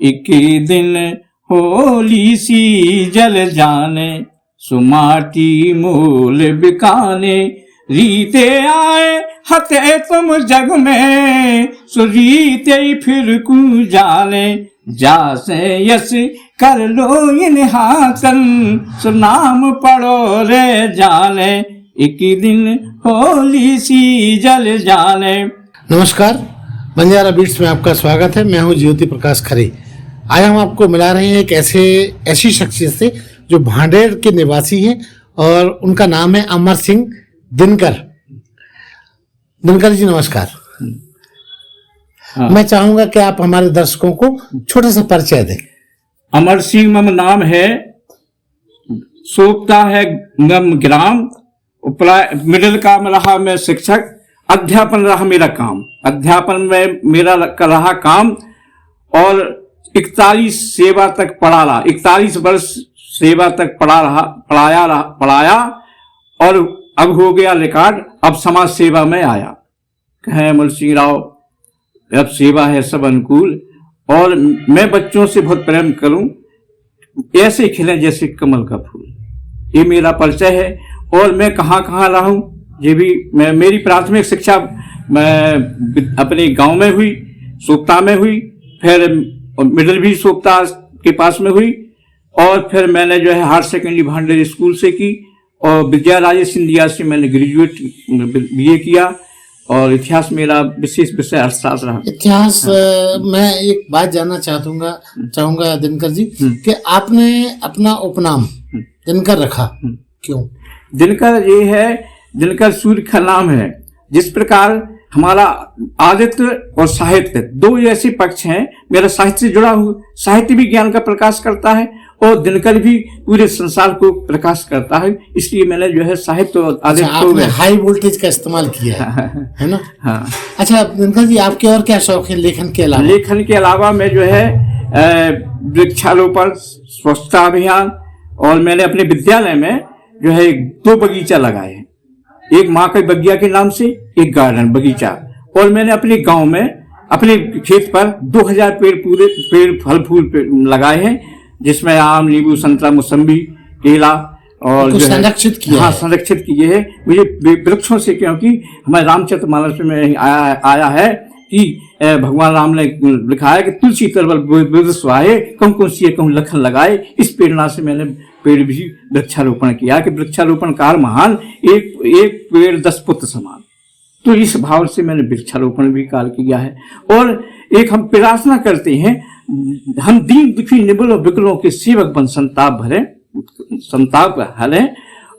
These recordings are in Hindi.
एक दिन होली सी जल जाने, सुमाटी मूल बिकाने, रीते आए हते तुम जग में, सुरीते फिर कु जाने, जासे यस कर लो इन हाथन, सुनाम पढ़ो रे जाने, एक दिन होली सी जल जाने। नमस्कार, बंजारा बीट्स में आपका स्वागत है। मैं हूं ज्योति प्रकाश खरे। आज हम आपको मिला रहे हैं एक ऐसी शख्सियत से जो भांडेर के निवासी हैं और उनका नाम है अमर सिंह दिनकर। दिनकर जी नमस्कार। हाँ। मैं चाहूंगा कि आप हमारे दर्शकों को छोटा सा परिचय दें। अमर सिंह मम नाम है, सोपता है गम ग्राम, मिडिल का रहा मैं शिक्षक, अध्यापन रहा मेरा काम, अध्यापन में मेरा रहा काम और 41 सेवा तक पढ़ा रहा, 41 वर्ष सेवा तक पढ़ाया और अब हो गया रिकॉर्ड। अब समाज सेवा में आया, कहें अमर सिंह राव अब सेवा है सब अनुकूल, और मैं बच्चों से बहुत प्रेम करूं, ऐसे खिले जैसे कमल का फूल। ये मेरा परिचय है। और मैं कहाँ कहाँ रहा हूँ ये भी मेरी प्राथमिक शिक्षा मैं अपने गांव में हुई, सोपता में हुई, फिर मिडिल भी सोपता के पास में हुई, और फिर मैंने जो है हायर सेकेंडरी भांडेर स्कूल से की, और विजय राजेश सिंधिया से मैंने ग्रेजुएट बीए किया, और इतिहास मेरा विशेष विषय अर्थशास्त्र रहा। इतिहास मैं एक बात जानना चाहूंगा दिनकर जी कि आपने अपना उपनाम दिनकर रखा क्यों? दिनकर ये है, दिनकर सूर्य का नाम है। जिस प्रकार हमारा आदित्य और साहित्य दो ऐसे पक्ष हैं, मेरा साहित्य से जुड़ा हुआ, साहित्य भी ज्ञान का प्रकाश करता है और दिनकर भी पूरे संसार को प्रकाश करता है, इसलिए मैंने जो है साहित्य और आदित्य आपने हाई वोल्टेज का इस्तेमाल किया है ना? हाँ। अच्छा दिनकर जी, आपके और क्या शौक है लेखन के अलावा? लेखन के अलावा मैं जो है वृक्षारोपण, स्वच्छता अभियान, और मैंने अपने विद्यालय में जो है 2 बगीचा लगाए हैं, एक माँ के बगिया के नाम से, एक गार्डन बगीचा, और मैंने अपने गांव में अपने खेत पर 2000 पेड़ फल फूल लगाए हैं, जिसमें आम, नींबू, संतरा, मौसम्बी, केला, और संरक्षित किया। हाँ, संरक्षित किए हैं मुझे वृक्षों से, क्योंकि हमारे रामचरितमानस में आया है कि भगवान राम ने लिखा है कि तुलसी तरवल सुहाए, कहूँ सी कहूँ लखन लगाए। इस प्रेरणा से मैंने पेड़ भी वृक्षारोपण किया कि वृक्षारोपण कार महान, एक पेड़ 10 पुत्र समान। तो इस भाव से मैंने वृक्षारोपण भी कार्य किया है। और एक हम प्रार्थना करते हैं, हम दीन दुखी निबल और विकलों के सेवक बन संताप हरें,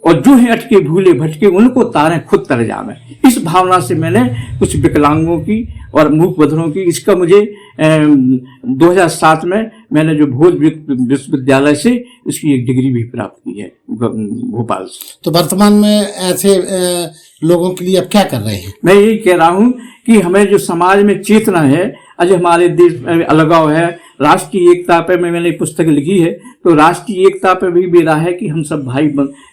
और जो है अटके भूले भटके उनको तारें खुद तर जावे। इस भावना से मैंने कुछ विकलांगों की और मूक बधिरों की, इसका मुझे 2007 में मैंने जो भोज विश्वविद्यालय से इसकी एक डिग्री भी प्राप्त की है भोपाल से। तो वर्तमान में ऐसे लोगों के लिए अब क्या कर रहे हैं? मैं यही कह रहा हूँ कि हमें जो समाज में चेतना है, आज हमारे देश में अलगाव है, राष्ट्रीय एकता पे मैंने पुस्तक लिखी है, तो राष्ट्रीय एकता पे भी मेरा है कि हम सब भाई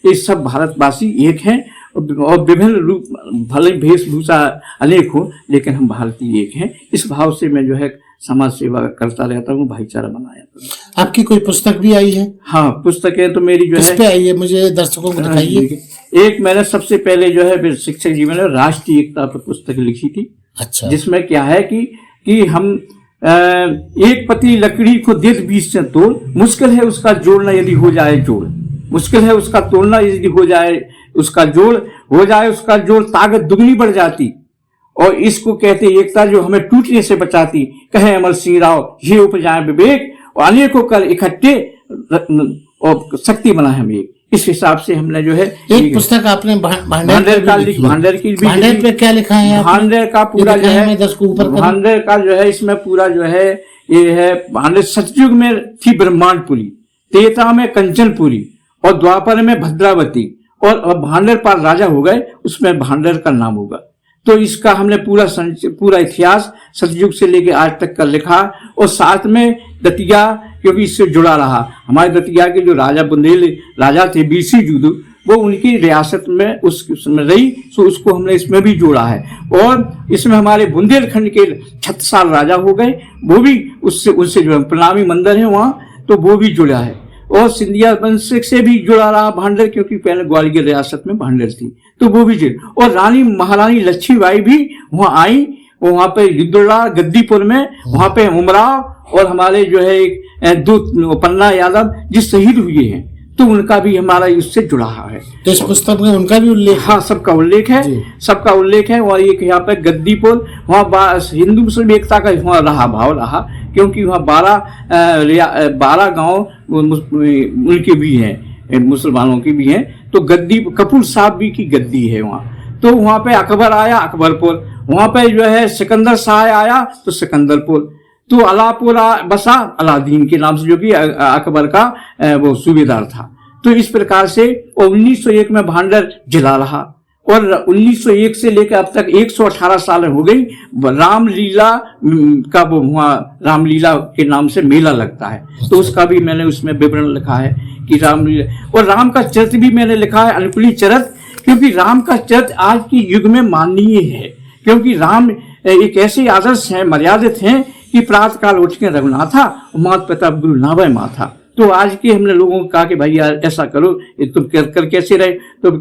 ये सब भारतवासी एक हैं, और विभिन्न रूप भले वेशभूषा अनेक हो, लेकिन हम भारतीय एक हैं। इस भाव से मैं जो है समाज सेवा करता रहता हूँ, भाईचारा बनाया था। आपकी कोई पुस्तक भी आई है? हाँ, पुस्तकें तो मेरी जो है, किस पे आई है, मुझे दर्शकों को दिखाइए। एक मैंने सबसे पहले जो है शिक्षक जीवन में राष्ट्रीय एकता पर पुस्तक लिखी थी। अच्छा। जिसमें क्या है कि हम एक पतली लकड़ी को 1.5 से तोड़, मुश्किल है उसका जोड़ना यदि हो जाए जोड़, मुश्किल है उसका तोड़ना यदि हो जाए उसका जोड़, ताकत दुगनी बढ़ जाती, और इसको कहते एकता जो हमें टूटने से बचाती। कहे अमर सिंह राव ये उपजाए विवेक, और अनेकों कर इकट्ठे और शक्ति बना हम एक। इस हिसाब से हमने जो है एक पुस्तक आपने भांडेर पे क्या लिखा है? भांडेर का पूरा जो है, भांडेर का जो है, इसमें पूरा जो है ये है, भांडेर सतयुग में थी ब्रह्मांडपुरी, त्रेता में कंचनपुरी, और द्वापर में भद्रावती, और भांडेर पाल राजा हो गए, उसमें भांडेर का नाम होगा। तो इसका हमने पूरा इतिहास सतयुग से लेके आज तक का लिखा, और साथ में दतिया, क्योंकि इससे जुड़ा रहा। हमारे दतिया के जो राजा बुंदेल राजा थे बीसी वो उनकी रियासत में उसमें रही, तो उसको हमने इसमें भी जोड़ा है। और इसमें हमारे बुंदेलखंड के 36 राजा हो गए, वो भी उससे जो प्रणामी मंदिर है वहाँ, तो वो भी जुड़ा है। और सिंधिया वंश से भी जुड़ा रहा भांडेर, क्योंकि पहले ग्वालियर रियासत में भांडेर थी, तो वो भी जुड़ा। और रानी महारानी लक्ष्मीबाई भी वहाँ आई, वहाँ पे युद्धला गद्दीपुर में, वहाँ पे उमराव और हमारे जो है एक दो पन्ना यादव जो शहीद हुए हैं, तो उनका भी हमारा इससे जुड़ा है। तो इस पुस्तक में उनका भी उल्लेख? हाँ, सबका उल्लेख है, सबका उल्लेख है। और एक यहाँ पे गद्दीपुर, वहाँ हिंदू मुस्लिम एकता का वहाँ रहा भाव रहा, क्योंकि वहाँ 12 गांव उनके भी हैं, मुसलमानों की भी हैं। तो गद्दी कपूर साहब भी की गद्दी है वहाँ। तो वहाँ पे अकबर आया, अकबरपुर, वहाँ पे जो है सिकंदर शाह आया, तो सिकंदरपुर, तो अलापुर बसा अलादीन के नाम से, जो कि अकबर का वो सूबेदार था। तो इस प्रकार से 1901 में भांडेर जिला रहा, और 1901 से लेकर अब तक 118 साल हो गई। रामलीला का वो वहाँ रामलीला के नाम से मेला लगता है, तो उसका भी मैंने उसमें विवरण लिखा है कि रामलीला। और राम का चरित्र भी मैंने लिखा है, अनुकूली चरित्र, क्योंकि राम का चरित्र आज की युग में माननीय है, क्योंकि राम एक ऐसे आदर्श हैं, मर्यादित हैं कि प्रातः काल उठ के रघुनाथा, माता पिता गुरु नावय माथा। तो आज के हमने लोगों को कहा कि भाई यार ऐसा करो, तुम कर कैसे रहे, तो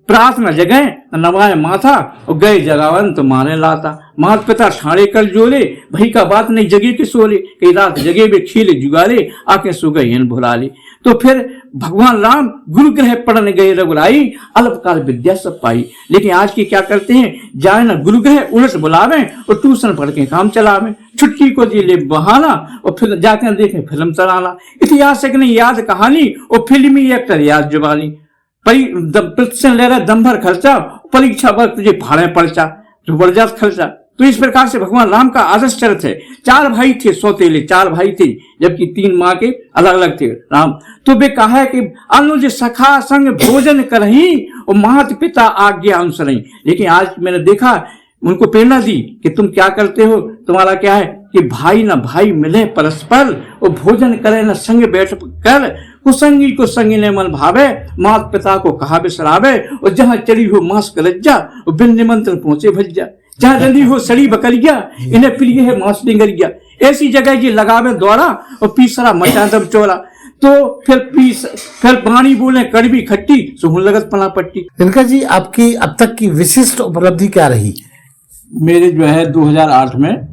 प्रार्थना जगह नवाए माथा, और गए जगावन तो मारे लाता। माता पिता ठाणे कर जोले, भाई का बात नहीं जगे के सोले, कई रात जगे बे खेले जुगाले, आके सो गए भुलाले। तो फिर भगवान राम गुरु ग्रह पढ़ने गए रघुराई, अल्पकाल विद्या सब पाई। लेकिन आज के क्या करते हैं, जाए ना गुरु ग्रह उलट बुलावे और ट्यूशन पढ़ के काम चलावे, छुट्टी को जी ले बहाना और फिर जाकर देखें फिल्म चलाना। इतिहास एक नहीं याद कहानी और फिल्मी एक्टर याद जुबानी, प्रतिशत ले रहा दम भर खर्चा, परीक्षा वक्त तुझे भाड़े पर्चा, जबरदस्त खर्चा। तो इस प्रकार से भगवान राम का आदर्श चरित्र है। 4 भाई थे सौतेले, 4 भाई थे, जबकि 3 माँ के अलग अलग थे राम। तो वे कहा है कि अनुज सखा संग भोजन करही और माता पिता आज्ञा अनुसरही। लेकिन आज मैंने देखा, उनको प्रेरणा दी कि तुम क्या करते हो, तुम्हारा क्या है कि भाई ना भाई मिले परस्पर, और भोजन करे न संग बैठ कर, कुसंगी को संगी ने मन भावे, माता पिता को कहा बिसरावे, और जहां चढ़ी हो मांस कलज्जा और बिन निमंत्रण पहुंचे भज्जा, जहां रंधी हो सड़ी बकरिया, इन्हें प्रिय है मांस डिंगरिया। ऐसी जगह ये लगावे दौड़ा और पीसरा मचा दब चौड़ा। तो फिर पानी बोले कड़वी खट्टी, सुहन लगत पना पट्टी। इनका जी आपकी अब तक की विशिष्ट उपलब्धि क्या रही? मेरे जो है 2008 में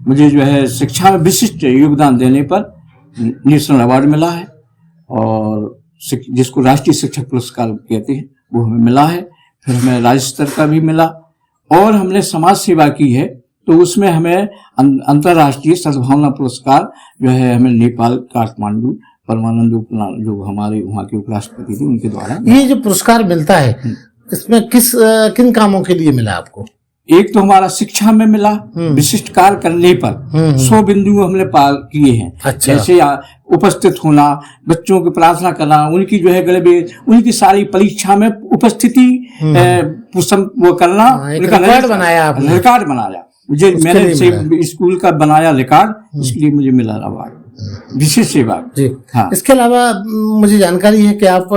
मुझे जो है शिक्षा में विशिष्ट योगदान देने पर नेशनल अवार्ड मिला है, और जिसको राष्ट्रीय शिक्षक पुरस्कार कहते हैं वो हमें मिला है। फिर हमें राज्य स्तर का भी मिला, और हमने समाज सेवा की है, तो उसमें हमें अंतर्राष्ट्रीय सद्भावना पुरस्कार जो है हमें नेपाल काठमांडू परमानंद जो हमारे वहाँ के उपराष्ट्रपति थे उनके द्वारा। ये जो पुरस्कार मिलता है इसमें किन कामों के लिए मिला आपको? एक तो हमारा शिक्षा में मिला, विशिष्ट कार्य करने पर 100 बिंदु हमने पार किए हैं। अच्छा। जैसे उपस्थित होना, बच्चों की प्रार्थना करना, उनकी जो है उनकी सारी परीक्षा में उपस्थिति वो करना, रिकॉर्ड बनाया आपने? रिकॉर्ड बनाया मुझे, मैंने स्कूल का बनाया रिकॉर्ड, इसलिए मुझे मिला अवार्ड विशेष सेवा जी। हाँ। इसके अलावा मुझे जानकारी है कि आप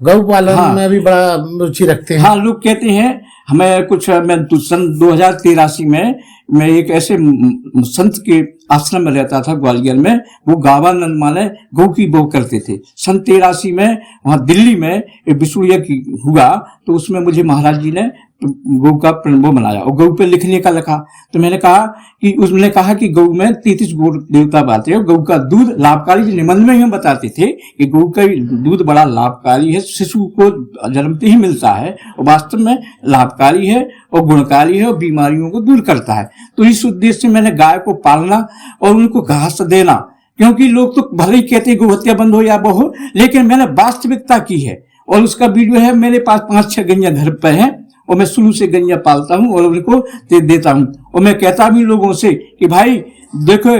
गौ पालन में भी बड़ा रुचि रखते हैं। हाँ, लोग कहते हैं हमें कुछ, मैं सन 2083 में मैं एक ऐसे संत के आश्रम में रहता था ग्वालियर में, वो गावानंद माने गौ की बो करते थे। सन 83 में वहां दिल्ली में विश्व यज्ञ हुआ, तो उसमें मुझे महाराज जी ने गौ का वो बनाया और गौ पे लिखने का लिखा। तो मैंने कहा कि उसने कहा कि गौ में 33 गौ देवता बाते हैं, गौ का दूध लाभकारी, निबंध में हम बताते थे कि गौ का दूध बड़ा लाभकारी है, शिशु को जन्मते ही मिलता है और वास्तव में लाभकारी है और गुणकारी है और बीमारियों को दूर करता है। तो इस उद्देश्य से मैंने गाय को पालना और उनको घास देना, क्योंकि लोग तो भले ही कहते हैं गौ हत्या बंद हो या वो हो, लेकिन मैंने वास्तविकता की है और उसका वीडियो है मेरे पास। 5-6 गैया घर पर है और मैं शुरू से गैया पालता हूँ और उनको देता हूँ। और मैं कहता भी लोगों से कि भाई देखो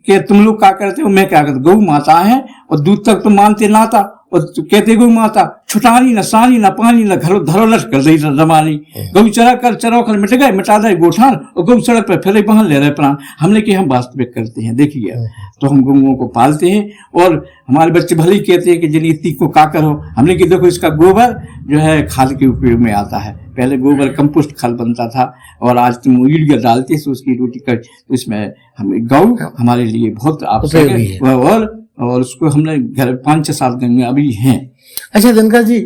कि तुम लोग क्या करते हो, मैं क्या करता, गौ माता है और दूध तक तो मानते नाता, और तो कहते गौ माता छुटानी न सानी न पानी न घरो धरो लट कर रही रमानी, गौ चरा कर चरो कर मिट गए मिटा दे गोठान, और गौ सड़क पर फिर बहन ले रहे प्राण। हमने कि हम वास्तविक करते हैं, देखिए तो हम गौओं को पालते हैं और हमारे बच्चे भले ही कहते हैं कि जिन इतनी को का करो, हमने कि देखो इसका गोबर जो है खाद के उपयोग में आता है। पहले गोबर कंपोस्ट खाद बनता था और आज तुम यूरिया डालते हैं तो उसकी रोटी कर, तो इसमें हम गौ हमारे लिए बहुत आवश्यक है और उसको हमने घर 5-6 साल में अभी हैं। अच्छा दिनकर जी,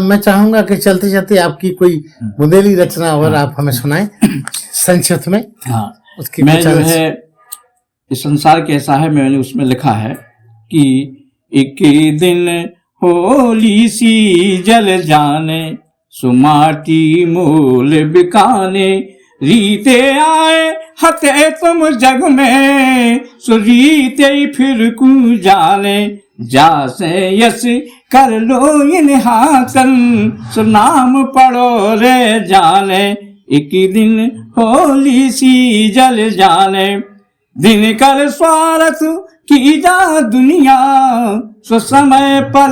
मैं चाहूंगा कि चलते चलते आपकी कोई बुंदेली रचना और आप हमें सुनाएं संक्षिप्त में। हाँ, उसकी मैं जो है इस संसार कैसा है, मैंने उसमें लिखा है कि एक दिन होली सी जल जाने, सुमाटी मूल बिकाने, रीते आए हते तुम जग में, सो रीते फिर कु जाने, जासे यस कर लो इन हाथन, सो नाम पढ़ो रे जाने। एक दिन होली सी जल जाने, दिन कर स्वार्थ की जा दुनिया, सो समय पर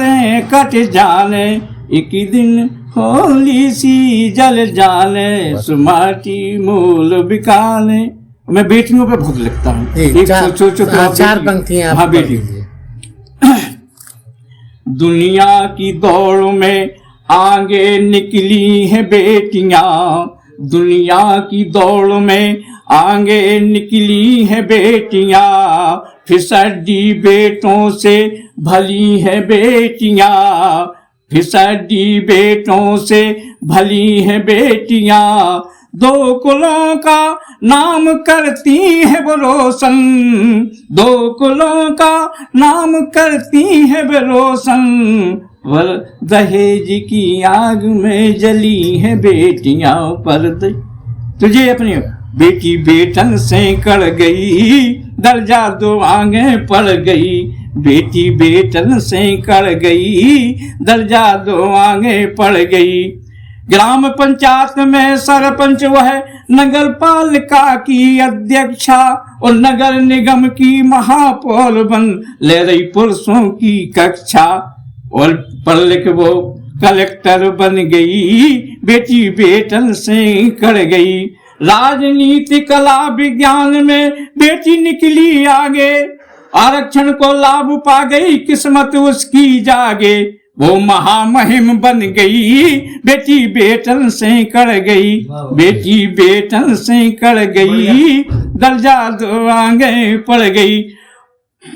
कट जाने। एक दिन होली सी जल जाने, सुमाटी मूल बिकाने। मैं बेटियों पे बहुत लिखता हूँ। चार पंक्तियां। हाँ बेटी। दुनिया की दौड़ में आगे निकली है बेटियां, दुनिया की दौड़ में आगे निकली है बेटियां, फिसड्डी बेटों से भली है बेटियां, फिसड्डी बेटों से भली है बेटियां, दो कुलों का नाम करती है वो रोशन, दो कुलों का नाम करती है वो रोशन, वर दहेज की आग में जली है बेटियां पर। तुझे अपनी बेटी बेटन से कड़ गई, दर्जा दो आगे पड़ गई, बेटी बेटन से कड़ गई, दर्जा दो आगे पड़ गई। ग्राम पंचायत में सरपंच वह नगर पालिका की अध्यक्षा, और नगर निगम की महापौर बन ले रही पुरुषों की कक्षा, और पढ़ लिख वो कलेक्टर बन गई, बेटी बेटन से कड़ गई। राजनीति कला विज्ञान में बेटी निकली आगे, आरक्षण को लाभ पा गई, किस्मत उसकी जागे, वो महामहिम बन गई, बेटी बेटन से कड़ गई, बेटी बेटन से कड़ गई, दर्जा दो आगे पड़ गई।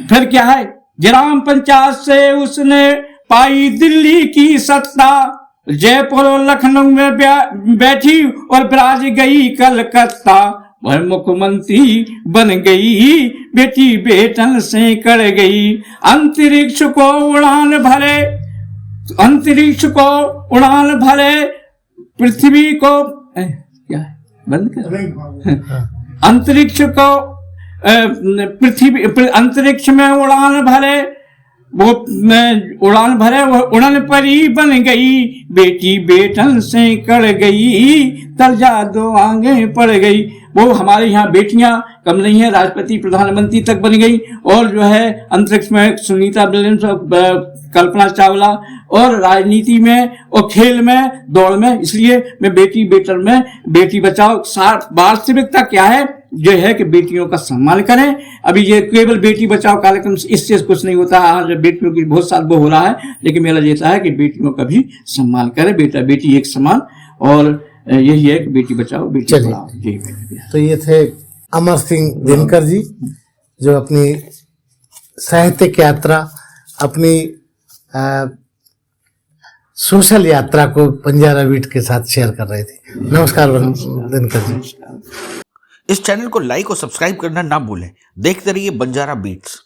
फिर क्या है, ग्राम पंचायत से उसने पाई दिल्ली की सत्ता, जयपुर और लखनऊ में बैठी और ब्राज गई कलकत्ता, वह मुख्यमंत्री बन गई, बेटी बेटन से कड़ गई। अंतरिक्ष को उड़ान भरे, अंतरिक्ष को उड़ान भरे, पृथ्वी को क्या है बंद कर, अंतरिक्ष को पृथ्वी अंतरिक्ष में उड़ान भरे, वो उड़ान भरे, वह उड़न परी बन गई, बेटी बेटन से कड़ गई, दर्जा दो आगे पड़ गई। वो हमारे यहाँ बेटियां कम नहीं है, राष्ट्रपति प्रधानमंत्री तक बन गई, और जो है अंतरिक्ष में सुनीता विलियम्स, कल्पना चावला, और राजनीति में और खेल में दौड़ में। इसलिए मैं बेटी बेटन में बेटी बचाओ, वास्तविकता क्या है जो है कि बेटियों का सम्मान करें। अभी ये केवल बेटी बचाओ कार्यक्रम इससे कुछ नहीं होता, आज बेटियों की बहुत साल वो हो रहा है, लेकिन मेरा ये है कि बेटियों का भी सम्मान करें, बेटा बेटी एक समान, और यही है कि बेटी बचाओ बेटी पढ़ाओ। तो ये थे अमर सिंह दिनकर जी, जो अपनी साहित्यिक यात्रा, अपनी सोशल यात्रा को बंजारा बीट के साथ शेयर कर रहे थे। नमस्कार दिनकर जी। इस चैनल को लाइक और सब्सक्राइब करना ना भूलें। देखते रहिए बंजारा बीट्स।